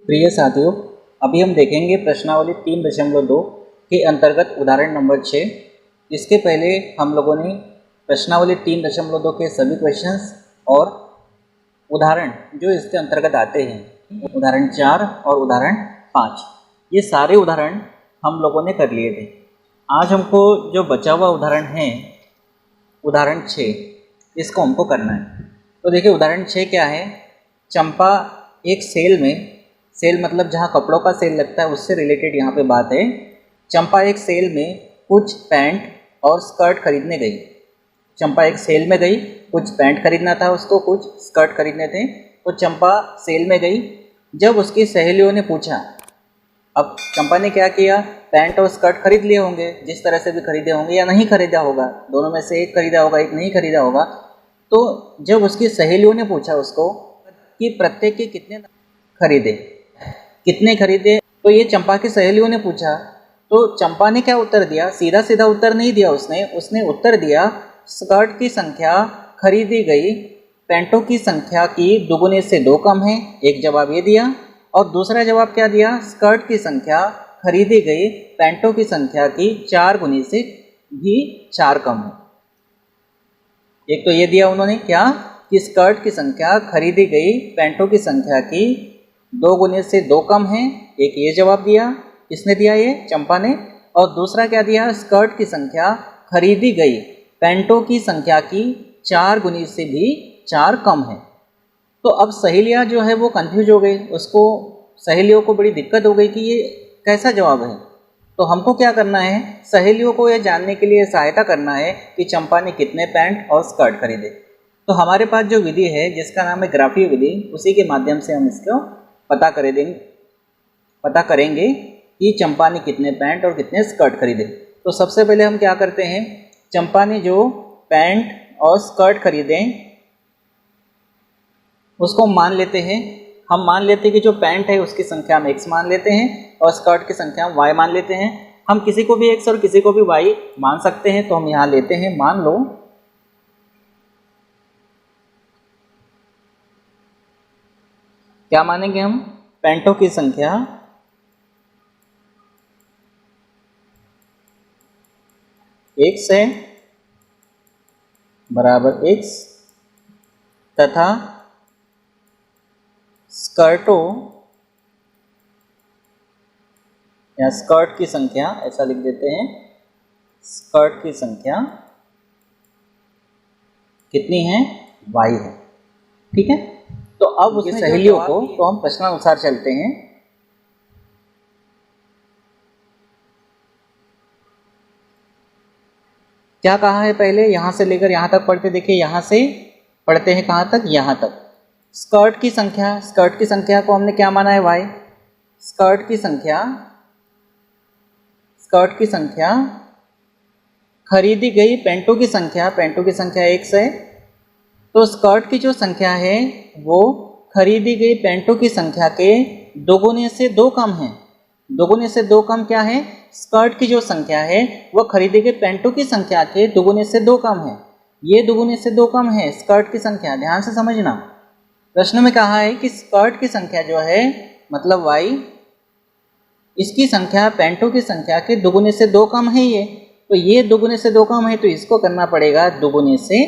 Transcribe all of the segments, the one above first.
प्रिय साथियों, अभी हम देखेंगे प्रश्नावली 3.2 के अंतर्गत उदाहरण नंबर 6। इसके पहले हम लोगों ने प्रश्नावली 3.2 के सभी क्वेश्चंस और उदाहरण जो इसके अंतर्गत आते हैं, उदाहरण 4 और उदाहरण 5, ये सारे उदाहरण हम लोगों ने कर लिए थे। आज हमको जो बचा हुआ उदाहरण है, उदाहरण 6, इसको हमको करना है। तो देखिए उदाहरण 6 क्या है। चंपा एक सेल में, सेल मतलब जहाँ कपड़ों का सेल लगता है उससे रिलेटेड यहाँ पे बात है। चंपा एक सेल में कुछ पैंट और स्कर्ट खरीदने गई। चंपा एक सेल में गई, कुछ पैंट खरीदना था उसको, कुछ स्कर्ट खरीदने थे। तो चंपा सेल में गई। जब उसकी सहेलियों ने पूछा, अब चंपा ने क्या किया, पैंट और स्कर्ट खरीद लिए होंगे, जिस तरह से भी खरीदे होंगे या नहीं खरीदा होगा, दोनों में से एक खरीदा होगा, एक नहीं खरीदा होगा। तो जब उसकी सहेलियों ने पूछा उसको कि प्रत्येक के कितने खरीदे, तो ये चंपा की सहेलियों ने पूछा। तो चंपा ने क्या उत्तर दिया, सीधा सीधा उत्तर नहीं दिया उसने उत्तर दिया स्कर्ट की संख्या खरीदी गई पैंटों की संख्या की दुगुने से 2 कम है। एक जवाब ये दिया। और दूसरा जवाब क्या दिया, स्कर्ट की संख्या खरीदी गई पैंटों की संख्या की 4 गुने से भी 4 कम है। एक तो ये दिया उन्होंने क्या कि स्कर्ट की संख्या खरीदी गई पैंटों की संख्या की 2 गुने से 2 कम है। एक ये जवाब दिया, किसने दिया, ये चंपा ने। और दूसरा क्या दिया, स्कर्ट की संख्या खरीदी गई पैंटों की संख्या की 4 गुने से भी 4 कम है। तो अब सहेलियाँ जो है वो कंफ्यूज हो गई, उसको सहेलियों को बड़ी दिक्कत हो गई कि ये कैसा जवाब है। तो हमको क्या करना है, सहेलियों को ये जानने के लिए सहायता करना है कि चंपा ने कितने पैंट और स्कर्ट खरीदे। तो हमारे पास जो विधि है जिसका नाम है ग्राफीय विधि, उसी के माध्यम से हम इसको पता करेंगे कि चंपा ने कितने पैंट और कितने स्कर्ट खरीदे। तो सबसे पहले हम क्या करते हैं, चंपा ने जो पैंट और स्कर्ट खरीदे उसको मान लेते हैं। हम मान लेते हैं कि जो पैंट है उसकी संख्या हम x मान लेते हैं और स्कर्ट की संख्या हम y मान लेते हैं। हम किसी को भी x और किसी को भी y मान सकते हैं। तो हम यहाँ लेते हैं, मान लो क्या मानेंगे हम, पैंटों की संख्या x है बराबर x तथा स्कर्टों या स्कर्ट की संख्या, ऐसा लिख देते हैं, स्कर्ट की संख्या कितनी है, y है। ठीक है। तो अब उसकी सहेलियों को, तो हम प्रश्नानुसार चलते हैं। क्या कहा है, पहले यहां से लेकर यहां तक पढ़ते, देखिए यहां से पढ़ते हैं कहां तक, यहां तक। स्कर्ट की संख्या को हमने क्या माना है, y। स्कर्ट की संख्या खरीदी गई पैंटों की संख्या x है। तो स्कर्ट की जो संख्या है वो खरीदी गई पैंटों की संख्या के दोगुने से 2 कम है। दोगुने से 2 कम क्या है, स्कर्ट की जो संख्या है वह खरीदी गई पैंटों की संख्या के दोगुने से 2 कम है। ये दोगुने से 2 कम है स्कर्ट की संख्या। ध्यान से समझना, प्रश्न में कहा है कि स्कर्ट की संख्या जो है मतलब y, इसकी संख्या पैंटों की संख्या के दोगुने से 2 कम है। तो ये दोगुने से 2 कम है, तो इसको करना पड़ेगा दोगुने से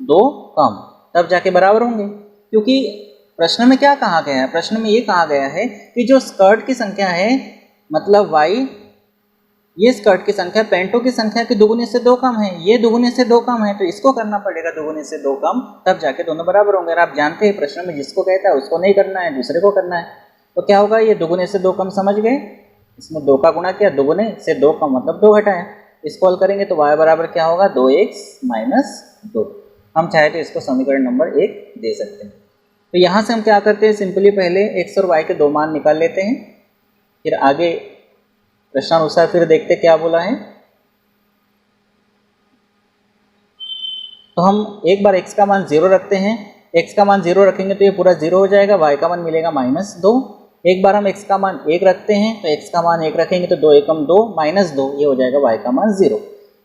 2 कम, तब जाके बराबर होंगे। क्योंकि प्रश्न में क्या कहा गया है, प्रश्न में ये कहा गया है कि जो स्कर्ट की संख्या है मतलब y, ये स्कर्ट की संख्या पैंटों की संख्या के दोगुने से 2 कम है। ये दोगुने से 2 कम है, तो इसको करना पड़ेगा दोगुने से 2 कम, तब जाके दोनों बराबर होंगे। और आप जानते हैं प्रश्न में जिसको कहता है उसको नहीं करना है, दूसरे को करना है। तो क्या होगा, ये दोगुने से 2 कम समझ गए, इसमें 2 का गुणा किया, दोगुने से 2 कम मतलब 2 घटाया। इसको हल करेंगे तो y बराबर क्या होगा, 2x - 2। हम चाहे तो इसको समीकरण नंबर 1 दे सकते हैं। तो यहाँ से हम क्या करते हैं, सिंपली पहले x और y के 2 मान निकाल लेते हैं, फिर आगे प्रश्नानुसार फिर देखते क्या बोला है। तो हम एक बार x का मान 0 रखते हैं। x का मान 0 रखेंगे तो ये पूरा 0 हो जाएगा, y का मान मिलेगा -2। एक बार हम x का मान 1 रखते हैं, तो x का मान 1 रखेंगे तो 2 एकम 2 -2, ये हो जाएगा y का मान 0।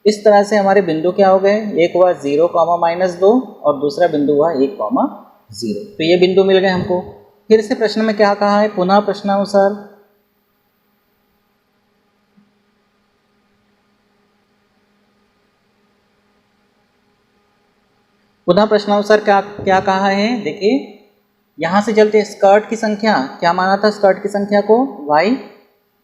इस तरह से हमारे बिंदु क्या हो गए, एक हुआ 0, -2 और दूसरा बिंदु हुआ 1, 0। तो ये बिंदु मिल गए हमको। फिर से प्रश्न में क्या कहा है, पुनः प्रश्नानुसार क्या क्या कहा है, देखिए यहाँ से चलते स्कर्ट की संख्या, क्या माना था स्कर्ट की संख्या को, y,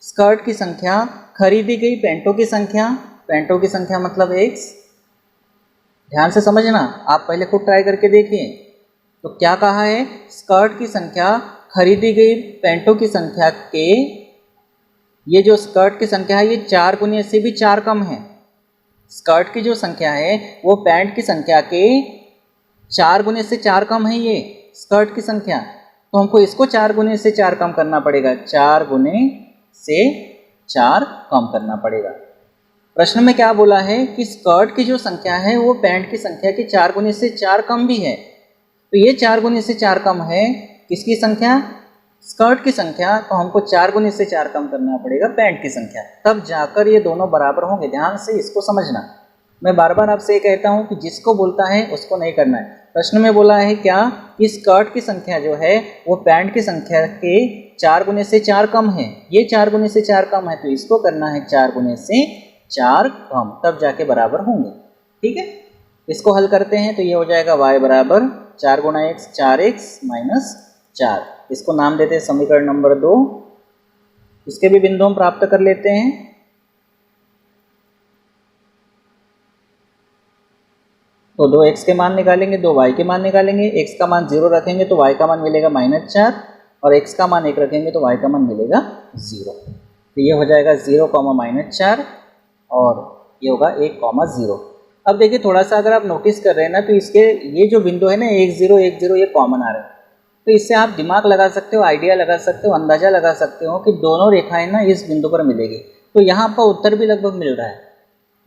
स्कर्ट की संख्या, खरीदी गई पैंटों की संख्या, पैंटों की संख्या मतलब x। ध्यान से समझना, आप पहले खुद ट्राई करके देखिए। तो क्या कहा है, स्कर्ट की संख्या खरीदी गई पैंटों की संख्या के, ये जो स्कर्ट की संख्या है ये 4 गुने से भी 4 कम है। स्कर्ट की जो संख्या है वो पैंट की संख्या के 4 गुने से 4 कम है, ये स्कर्ट की संख्या। तो हमको इसको 4 गुने से 4 कम करना पड़ेगा, 4 गुने से 4 कम करना पड़ेगा। प्रश्न में क्या बोला है कि स्कर्ट की जो संख्या है वो पैंट की संख्या के 4 गुने से 4 कम भी है। तो ये 4 गुने से 4 कम है किसकी संख्या, स्कर्ट की संख्या। तो हमको 4 गुने से 4 कम करना पड़ेगा पैंट की संख्या, तब जाकर ये दोनों बराबर होंगे। ध्यान से इसको समझना, मैं बार बार आपसे ये कहता हूँ कि जिसको बोलता है उसको नहीं करना है। प्रश्न में बोला है क्या कि स्कर्ट की संख्या जो है वो पैंट की संख्या के 4 गुने से 4 कम है, ये 4 गुने से 4 कम है, तो इसको करना है 4 गुने से 4 कम, तब जाके बराबर होंगे। ठीक है, इसको हल करते हैं तो ये हो जाएगा y बराबर 4 गुना x 4x माइनस 4। इसको नाम देते हैं समीकरण नंबर 2। इसके भी बिंदु हम प्राप्त कर लेते हैं। तो 2x के मान निकालेंगे, 2y के मान निकालेंगे, x का मान 0 रखेंगे तो y का मान मिलेगा -4, और x का मान 1 रखेंगे तो y का मान मिलेगा 0। तो ये हो जाएगा 0, -4 और ये होगा 1, 0। अब देखिए थोड़ा सा अगर आप नोटिस कर रहे हैं ना, तो इसके ये जो बिंदु है ना 1 0 1 0 ये कॉमन आ रहे हैं। तो इससे आप दिमाग लगा सकते हो, आइडिया लगा सकते हो, अंदाजा लगा सकते हो कि दोनों रेखाएं ना इस बिंदु पर मिलेगी। तो यहाँ आपका उत्तर भी लगभग मिल रहा है।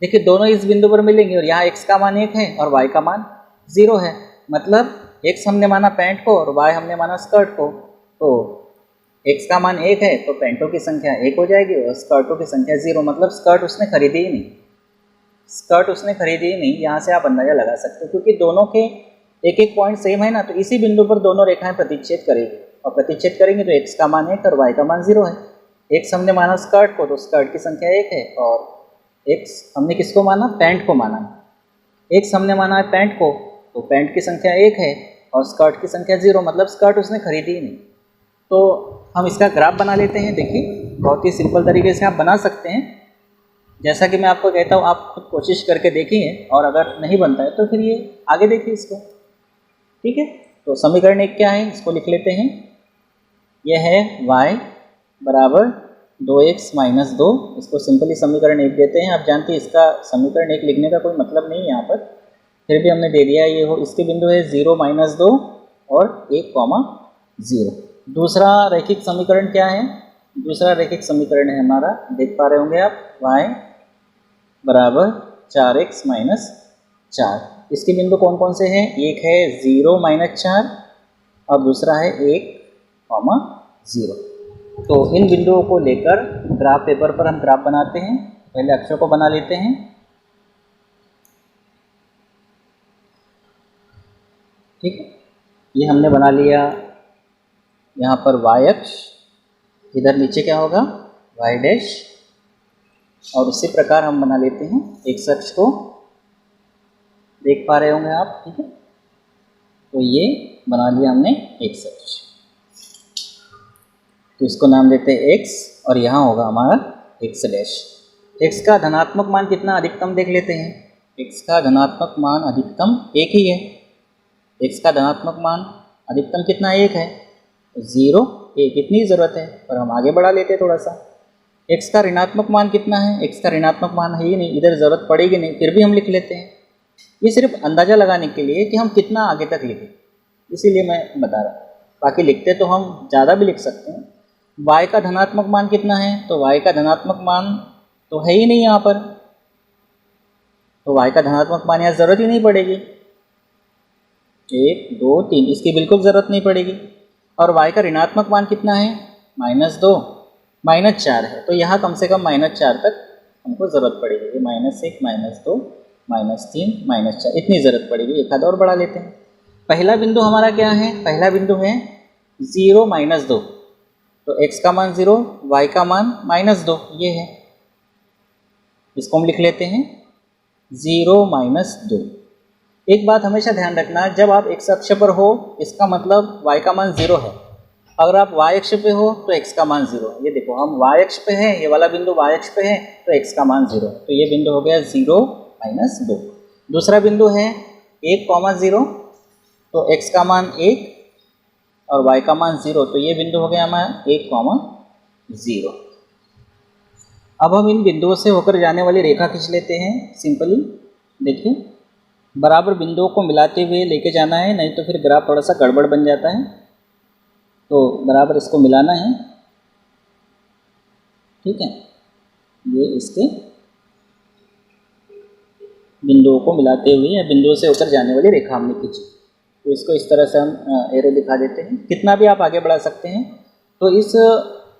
देखिए दोनों इस बिंदु पर मिलेंगे और यहाँ x का मान 1 है और y का मान 0 है। मतलब x हमने माना पैंट को और y हमने माना स्कर्ट को। तो x का मान 1 है तो पैंटों की संख्या 1 हो जाएगी और स्कर्टों की संख्या 0। मतलब स्कर्ट उसने खरीदी ही नहीं, स्कर्ट उसने खरीदी ही नहीं। यहाँ से आप अंदाजा लगा सकते हो क्योंकि दोनों के एक एक पॉइंट सेम है ना, तो इसी बिंदु पर दोनों रेखाएं प्रतिच्छेद करेगी और प्रतिच्छेद करेंगे तो x का मान 1 और y का मान 0 है। x हमने माना स्कर्ट को तो स्कर्ट की संख्या 1 है और x हमने किसको माना, पैंट को माना। x हमने माना है पैंट को तो पैंट की संख्या 1 है और स्कर्ट की संख्या 0, मतलब स्कर्ट उसने खरीदी ही नहीं। तो हम इसका ग्राफ बना लेते हैं। देखिए बहुत ही सिंपल तरीके से आप बना सकते हैं। जैसा कि मैं आपको कहता हूँ आप खुद कोशिश करके देखिए और अगर नहीं बनता है तो फिर ये आगे देखिए इसको। ठीक है, तो समीकरण 1 क्या है इसको लिख लेते हैं। यह है y बराबर 2x माइनस 2, इसको सिंपली समीकरण 1 देते हैं। आप जानते हैं इसका समीकरण 1 लिखने का कोई मतलब नहीं है यहाँ पर, फिर भी हमने दे दिया। ये हो इसके बिंदु है 0 - 2 और 1, 0। दूसरा रैखिक समीकरण क्या है, दूसरा रैखिक समीकरण है हमारा, देख पा रहे होंगे आप, y बराबर 4x माइनस 4। इसके बिंदु कौन कौन से हैं, एक है 0 - 4 और दूसरा है 1, 0। तो इन बिंदुओं को लेकर ग्राफ पेपर पर हम ग्राफ बनाते हैं। पहले अक्षर को बना लेते हैं। ठीक है, ये हमने बना लिया। यहाँ पर y अक्ष, इधर नीचे क्या होगा y डैश, और उसी प्रकार हम बना लेते हैं x अक्ष को, देख पा रहे होंगे आप। ठीक है, तो ये बना लिया हमने x अक्ष, तो इसको नाम देते हैं x और यहाँ होगा हमारा x डैश। x का धनात्मक मान कितना अधिकतम देख लेते हैं। x का धनात्मक मान अधिकतम 1 ही है। x का धनात्मक मान अधिकतम कितना 1 है, 0 1, इतनी ज़रूरत है, पर हम आगे बढ़ा लेते हैं थोड़ा सा। x का ऋणात्मक मान कितना है, x का ऋणात्मक मान है ही नहीं, इधर ज़रूरत पड़ेगी नहीं, फिर भी हम लिख लेते हैं। ये सिर्फ अंदाज़ा लगाने के लिए कि हम कितना आगे तक लिखें, इसीलिए मैं बता रहा हूँ। बाकी लिखते तो हम ज़्यादा भी लिख सकते हैं। y का धनात्मक मान कितना है, तो y का धनात्मक मान तो है ही नहीं यहाँ पर, तो y का धनात्मक मान यहाँ ज़रूरत ही नहीं पड़ेगी। 1 2 3, इसकी बिल्कुल ज़रूरत नहीं पड़ेगी। और y का ऋणात्मक मान कितना है, -2 -4 है, तो यहाँ कम से कम -4 तक हमको ज़रूरत पड़ेगी। ये -1 -2 -3 -4, इतनी ज़रूरत पड़ेगी। एक आध और बढ़ा लेते हैं। पहला बिंदु हमारा क्या है, पहला बिंदु है 0 माइनस 2, तो x का मान 0, y का मान -2, ये है। इसको हम लिख लेते हैं 0 माइनस 2। एक बात हमेशा ध्यान रखना, जब आप x अक्ष पर हो इसका मतलब y का मान 0 है, अगर आप y अक्ष पे हो तो x का मान 0 है। ये देखो हम y अक्ष पे हैं, ये वाला बिंदु y अक्ष पे है, तो x का मान 0 है, तो ये बिंदु हो गया 0 माइनस 2। दूसरा बिंदु है 1,0, तो x का मान 1 और y का मान 0, तो ये बिंदु हो गया हमारा 1,0। अब हम इन बिंदुओं से होकर जाने वाली रेखा खींच लेते हैं सिंपली। देखिए, बराबर बिंदुओं को मिलाते हुए लेके जाना है, नहीं तो फिर ग्राफ थोड़ा सा गड़बड़ बन जाता है। तो बराबर इसको मिलाना है, ठीक है। ये इसके बिंदुओं को मिलाते हुए या बिंदुओं से होकर जाने वाली रेखा हमने खींची, तो इसको इस तरह से हम एरो दिखा देते हैं। कितना भी आप आगे बढ़ा सकते हैं। तो इस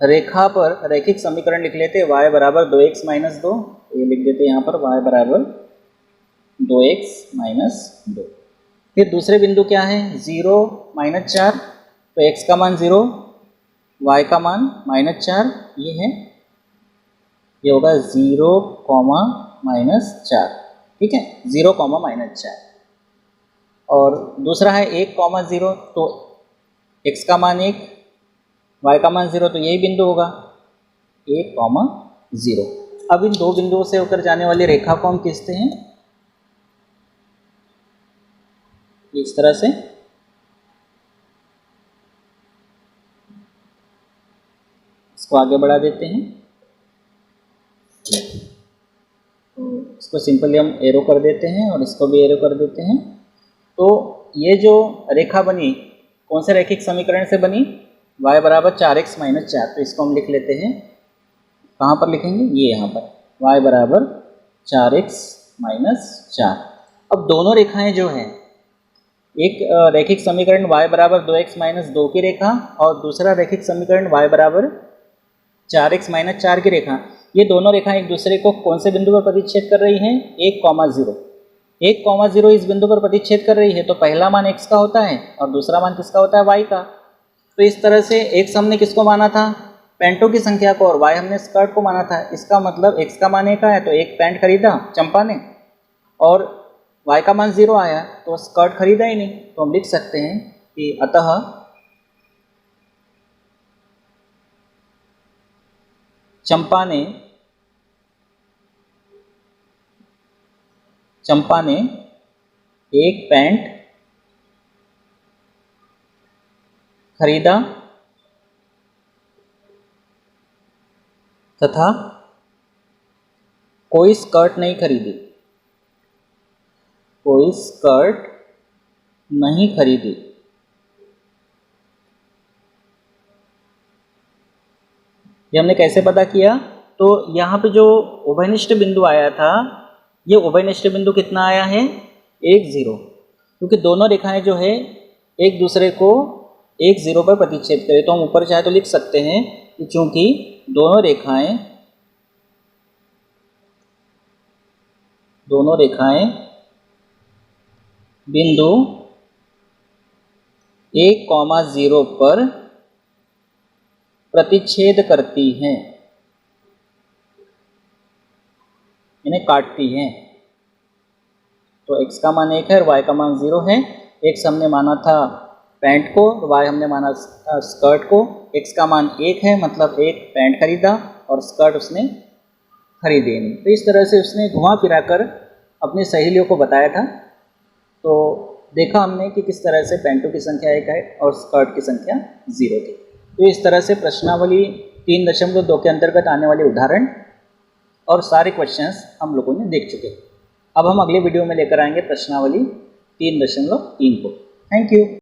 रेखा पर रैखिक समीकरण लिख लेते हैं, y बराबर 2x माइनस 2, ये लिख देते हैं यहाँ पर y बराबर 2x माइनस 2। फिर दूसरे बिंदु क्या है 0 माइनस 4, तो x का मान 0, y का मान -4, ये है, ये होगा 0, -4, ठीक है, 0, -4। और दूसरा है 1,0, तो x का मान 1, y का मान 0, तो यही बिंदु होगा 1,0। अब इन दो बिंदुओं से होकर जाने वाली रेखा को हम खींचते हैं इस तरह से। इसको आगे बढ़ा देते हैं, इसको सिंपली हम एरो कर देते हैं और इसको भी एरो कर देते हैं। तो ये जो रेखा बनी कौन से रैखिक समीकरण से बनी, y बराबर 4x माइनस 4, तो इसको हम लिख लेते हैं, कहाँ पर लिखेंगे, ये यहाँ पर y बराबर 4x माइनस 4। अब दोनों रेखाएं जो हैं, एक रैखिक समीकरण y बराबर 2x माइनस 2 की रेखा और दूसरा रैखिक समीकरण y बराबर 4x माइनस 4 की रेखा, ये दोनों रेखाएं एक दूसरे को कौन से बिंदु पर प्रतिच्छेद कर रही हैं, 1,0। 1,0 इस बिंदु पर प्रतिच्छेद कर रही है, तो पहला मान x का होता है और दूसरा मान किसका होता है, y का। तो इस तरह से x हमने किसको माना था, पेंटों की संख्या को, और y हमने स्कर्ट को माना था। इसका मतलब x का मान 1 आया तो एक पैंट खरीदा चंपा ने, और y का मान 0 आया तो स्कर्ट खरीदा ही नहीं। तो हम लिख सकते हैं कि अतः चंपा ने एक पैंट खरीदा तथा कोई स्कर्ट नहीं खरीदी, कोई स्कर्ट नहीं खरीदी। ये हमने कैसे पता किया, तो यहाँ पे जो उभयनिष्ठ बिंदु आया था, ये उभयनिष्ठ बिंदु कितना आया है, 1,0, क्योंकि दोनों रेखाएं जो है एक दूसरे को 1,0 पर प्रतिच्छेद करें। तो हम ऊपर चाहे तो लिख सकते हैं कि चूंकि दोनों रेखाएं बिंदु 1,0 पर प्रतिच्छेद करती हैं, इन्हें काटती हैं। तो x का मान 1 है और y का मान 0 है। x हमने माना था पैंट को, y हमने माना स्कर्ट को। x का मान 1 है, मतलब एक पैंट खरीदा और स्कर्ट उसने खरीदी नहीं। तो इस तरह से उसने घुमा फिरा कर अपनी सहेलियों को बताया था। तो देखा हमने कि किस तरह से पैंटों की संख्या 1 है और स्कर्ट की संख्या 0 थी। तो इस तरह से प्रश्नावली 3.2 के अंतर्गत आने वाले उदाहरण और सारे क्वेश्चंस हम लोगों ने देख चुके हैं। अब हम अगले वीडियो में लेकर आएंगे प्रश्नावली 3.3 को। Thank you.